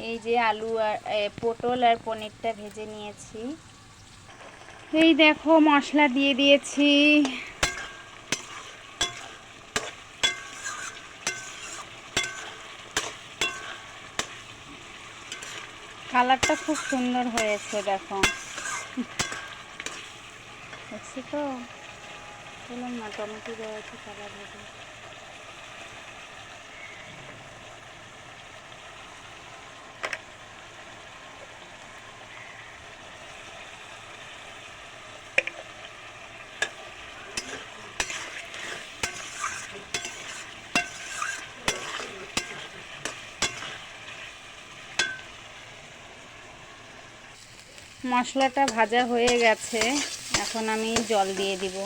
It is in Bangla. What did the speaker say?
এই যে আলু আর পটল আর পনিরটা ভেজে নিয়েছি। এই দেখো মশলা দিয়ে দিয়েছি। কালারটা খুব সুন্দর হয়েছে দেখো, দেখছি তো, বললাম না টমেটো দেওয়া আছে কালার হবে। মশলাটা ভাজা হয়ে গেছে, এখন আমি জল দিয়ে দিব।